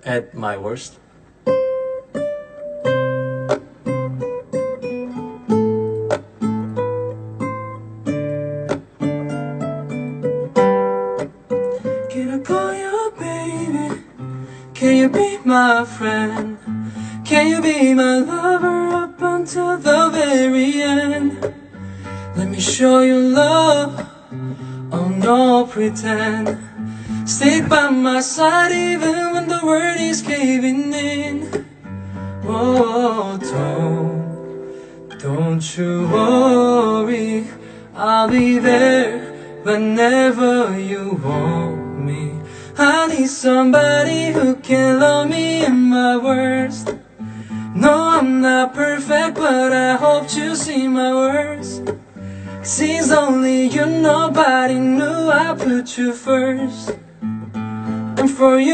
at my worst Can I call you baby? Can you be my friend? Can you be my lover up until the very end? Let me show you love, oh no pretend. Stick by my side even when the world is caving in. Oh, don't you worry, I'll be there whenever you want me. I need somebody who can love me in my worst. No, I'm not perfect, but I hope you see my worst. Since only you, nobody knew I put you first. And for you